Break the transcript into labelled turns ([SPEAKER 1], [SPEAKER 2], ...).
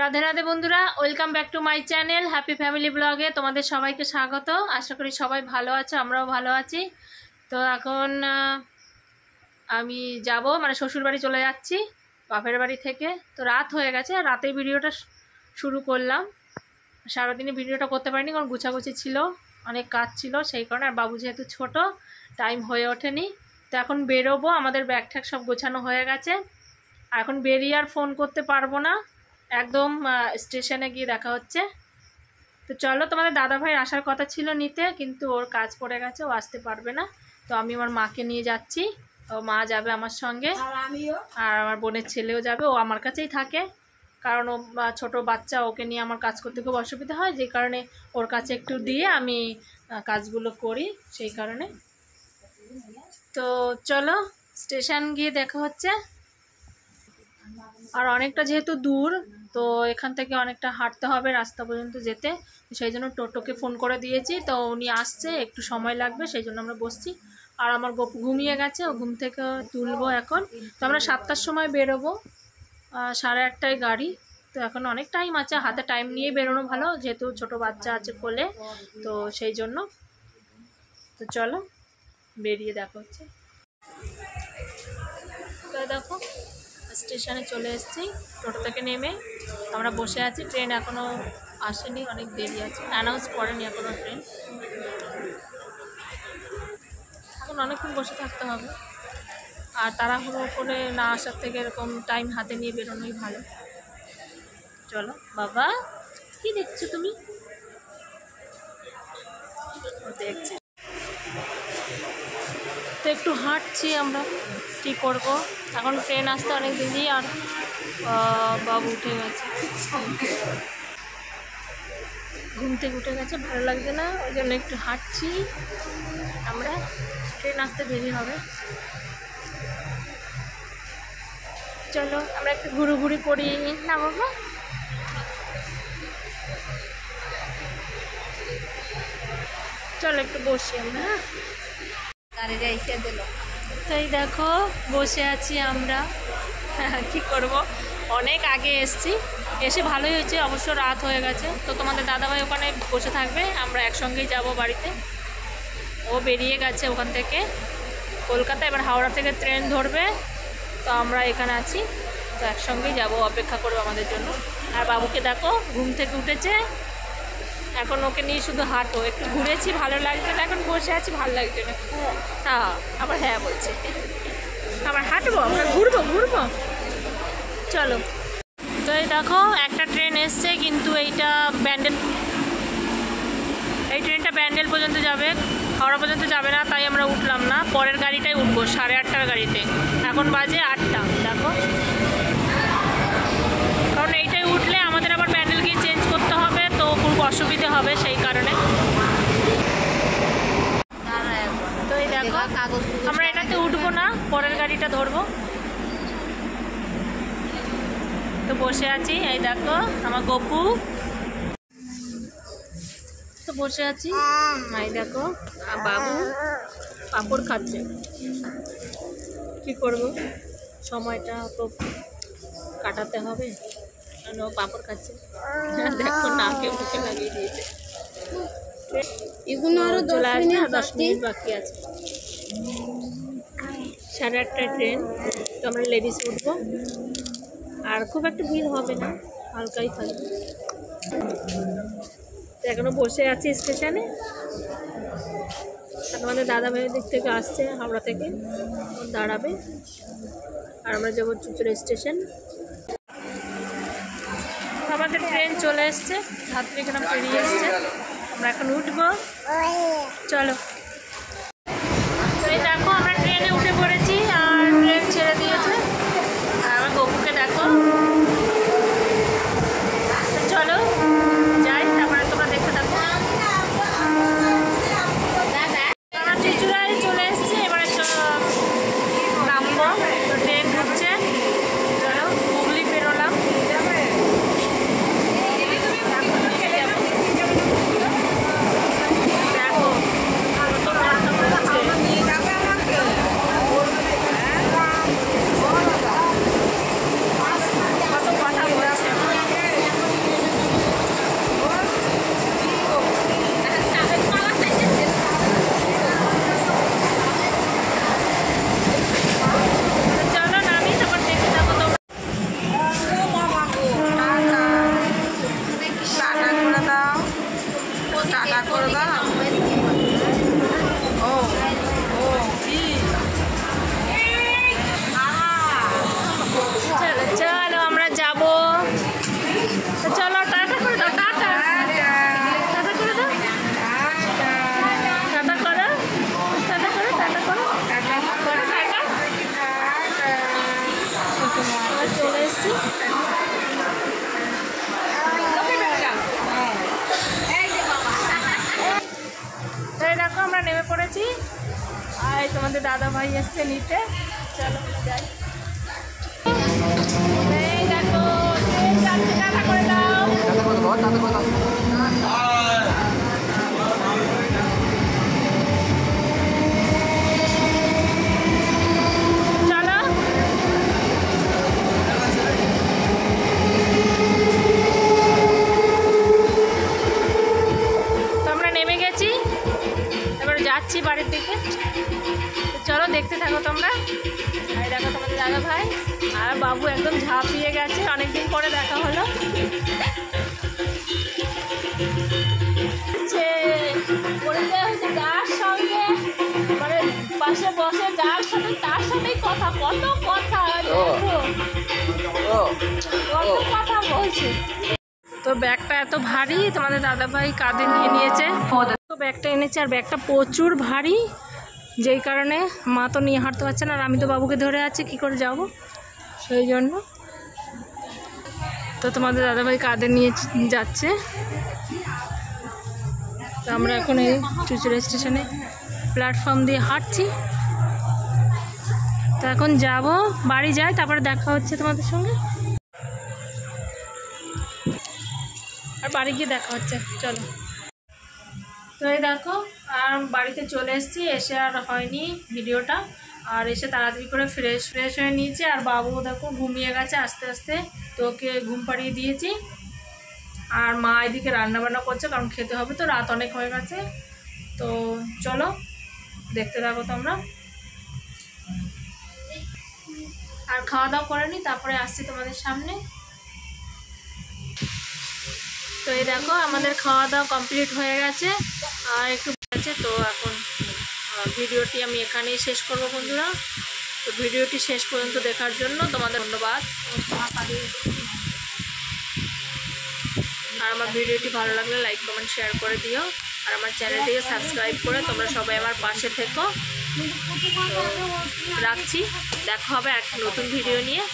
[SPEAKER 1] রাধে রাধে বন্ধুরা, welcome back to my channel happy family ব্লগে। তোমাদের সবাইকে স্বাগত। আশা করি সবাই ভালো আছো, আমরাও ভালো আছি। তো এখন আমি যাব শ্বশুরবাড়ি চলে যাচ্ছি বাপের বাড়ি থেকে। তো রাত হয়ে গেছে, রাতেই ভিডিওটা শুরু করলাম। সারাদিনে ভিডিওটা করতে পারিনি কারণ গুছাগুছি ছিল, অনেক কাজ ছিল, সেই কারণে। আর বাবু যেহেতু ছোট, টাইম হয়ে ওঠেনি। তো এখন বেরোবো, আমাদের ব্যাগ ঠ্যাগ সব গোছানো হয়ে গেছে। আর এখন বেরিয়ে আর ফোন করতে পারবো না, একদম স্টেশনে গিয়ে দেখা হচ্ছে। তো চলো, তোমাদের দাদাভাইয়ের আসার কথা ছিল নিতে, কিন্তু ওর কাজ পড়ে গেছে, ও আসতে পারবে না। তো আমি আমার মাকে নিয়ে যাচ্ছি, ও মা যাবে আমার সঙ্গে, আর আমার বোনের ছেলেও যাবে। ও আমার কাছেই থাকে কারণ ও ছোট বাচ্চা, ওকে নিয়ে আমার কাজ করতে খুব অসুবিধা হয়, যে কারণে ওর কাছে একটু দিয়ে আমি কাজগুলো করি, সেই কারণে। তো চলো, স্টেশন গিয়ে দেখা হচ্ছে। আর অনেকটা যেহেতু দূর, তো এখান থেকে অনেকটা হাঁটতে হবে রাস্তা পর্যন্ত যেতে, সেই জন্য টোটোকে ফোন করে দিয়েছি। তো উনি আসছে, একটু সময় লাগবে, সেই জন্য আমরা বসছি। আর আমার ঘুমিয়ে গেছে, ও ঘুম থেকে তুলবো এখন। তো আমরা 7টার সময় বেরোবো, 8:30টায় গাড়ি। তো এখন অনেক টাইম আছে, হাতে টাইম নিয়ে বেরোনো ভালো, যেহেতু ছোট বাচ্চা আছে কোলে, তো সেই জন্য। তো চলো, বেরিয়ে দেখা হচ্ছে। তো দেখো, স্টেশনে চলে এসেছি, টোটো থেকে নেমে আমরা বসে আছি। ট্রেন এখনও আসেনি, অনেক দেরি আছে, অ্যানাউন্স করেনি এখনও ট্রেন। এখন অনেকক্ষণ বসে থাকতে হবে, আর তাড়াহুড়ো করে না আসার থেকে এরকম টাইম হাতে নিয়ে বেরোনোই ভালো। চলো। বাবা, কি দেখছো তুমি? দেখছি তো একটু হাঁটছি আমরা, কী করবো, এখন ট্রেন আসতে অনেক দেরি। আর বাবু উঠে গেছে, ঘুম থেকে উঠে গেছে, ভালো লাগছে না, ওই জন্য একটু হাঁটছি আমরা। ট্রেন আসতে দেরি হবে। চলো, আমরা একটু ঘুরুঘুরি করি না বাবা? চলো একটু বসি আমরা। তাই দেখো, বসে আছি আমরা। কি করব, অনেক আগে এসছি, এসে ভালোই হয়েছে, অবশ্য রাত হয়ে গেছে। তো তোমাদের দাদাভাই ওখানে বসে থাকবে, আমরা একসঙ্গেই যাব বাড়িতে। ও বেরিয়ে গেছে ওখান থেকে কলকাতা, এবার হাওড়া থেকে ট্রেন ধরবে। তো আমরা এখানে আছি, তো একসঙ্গেই যাব, অপেক্ষা করবো আমাদের জন্য। আর বাবুকে দেখো, ঘুম থেকে উঠেছে, এখন ওকে নিয়ে শুধু হাঁটো। একটু ঘুরেছি, ভালো লাগছে না, এখন বসে আছি, ভালো লাগছে না। হ্যাঁ, আবার হ্যাঁ বলছে, আবার হাঁটবো, আমরা ঘুরবো। চলো। তো এই দেখো, একটা ট্রেন এসছে, কিন্তু এইটা এই ট্রেনটা ব্যান্ডেল পর্যন্ত যাবে, হাওড়া পর্যন্ত যাবে না, তাই আমরা উঠলাম না। পরের গাড়িটাই উঠবো, 8:30টার গাড়িতে। এখন বাজে 8টা, দেখো। কারণ এইটাই উঠলে আমাদের আবার ব্যান্ডেল গিয়ে চেঞ্জ করতে হবে, তো খুব অসুবিধে হবে, সেই কারণে। তো এই দেখো, আমরা এটাতে উঠবো না, পরের গাড়িটা ধরবো। তো বসে আছি, এই দেখো আমার গপু, তো বসে আছি। এই দেখো বাবু পাঁপড় খাচ্ছে, কি করব, সময়টা তো কাটাতে হবে, ও পাঁপড় খাচ্ছে। দেখো, নাকে মুখে লাগিয়ে দিয়েছে। এগুলো আরো চলে আসবে, 10 মিনিট বাকি আছে। 8:30টায় ট্রেন, তো আমরা লেডিস উঠবো। আর খুব একটা ভিড় হবে না, হালকাই থাকবে। তো এখনো বসে আছি স্টেশনে। আমাদের দাদা ভাইয়ের দিক থেকে আসছে হাওড়া থেকে, দাঁড়াবে, আর আমরা যাবো চুচুড়া স্টেশন। আমাদের ট্রেন চলে এসছে, যাত্রীখানা পেরিয়ে এসছে, আমরা এখন উঠবো। চলো। এই দেখো, আমরা ট্রেনে উঠে পড়েছি, আর ট্রেন ছেড়ে দিয়েছে। আর আমার গপুকে দেখো। চলো যাই, তারপরে তোমরা দেখতে থাকো। আমরা চুচুড়ায় চলে এসেছি, এবারে নামবো। তো ট্রেন ঢুকছে, চলো, হুগলি বেরোলাম। দেখো, আমাদের দাদা ভাই এসছে নিতে। চলো যাই। এই দেখো যাচ্ছে, টাটা করে দাও। যাচ্ছি বাড়ির দিকে, চলো দেখতে থাকো তোমরা। এই দেখো তোমাদের দাদা ভাই আর বাবু একদম ঝাঁপিয়ে গেছে, অনেকদিন পরে দেখা হলো। যার সঙ্গে মানে পাশে বসে যার সাথে তার সাথেই কথা, কত কথা কত কথা বলছে। তো ব্যাগটা এত ভারী, তোমাদের দাদা ভাই কাঁধে নিয়ে নিয়েছে। তো ব্যাগটা এনেছে আর ব্যাগটা প্রচুর ভারী, যেই কারণে মা তো নিয়ে হাঁটতে পারছে না, আর আমি তো বাবুকে ধরে আছি, কী করে যাব, সেই জন্য। তো তোমাদের দাদা ভাই কাঁধে নিয়ে যাচ্ছে। তো আমরা এখন এই চুচুড়া স্টেশনে প্ল্যাটফর্ম দিয়ে হাঁটছি। তো এখন যাব, বাড়ি যাই, তারপরে দেখা হচ্ছে তোমাদের সঙ্গে, আর বাড়ি গিয়ে দেখা হচ্ছে। চলো। তো এই দেখো আর বাড়িতে চলে এসেছি, এসে আর হয়নি ভিডিওটা, আর এসে তাড়াতাড়ি করে ফ্রেশ হয়ে নিয়েছি। আর বাবু দেখো ঘুমিয়ে গেছে আস্তে আস্তে, তো ওকে ঘুম পাড়িয়ে দিয়েছি। আর মা এদিকে রান্নাবান্না করছে, কারণ খেতে হবে, তো রাত অনেক হয়ে গেছে। তো চলো দেখতে থাকো তোমরা। আর খাওয়া দাওয়া করেনি, তারপরে আসছি তোমাদের সামনে। তো এই দেখো আমাদের খাওয়া দাওয়া কমপ্লিট হয়ে গেছে, আর একটু আছে। তো এখন ভিডিওটি আমি এখানেই শেষ করব বন্ধুরা। তো ভিডিওটি শেষ পর্যন্ত দেখার জন্য তোমাদের ধন্যবাদ। আর আমার ভিডিওটি ভালো লাগলে লাইক কমেন্ট শেয়ার করে দিও, আর আমার চ্যানেলটিকে সাবস্ক্রাইব করে তোমরা সবাই আমার পাশে থেকো। তো রাখছি, দেখা হবে এক নতুন ভিডিও নিয়ে।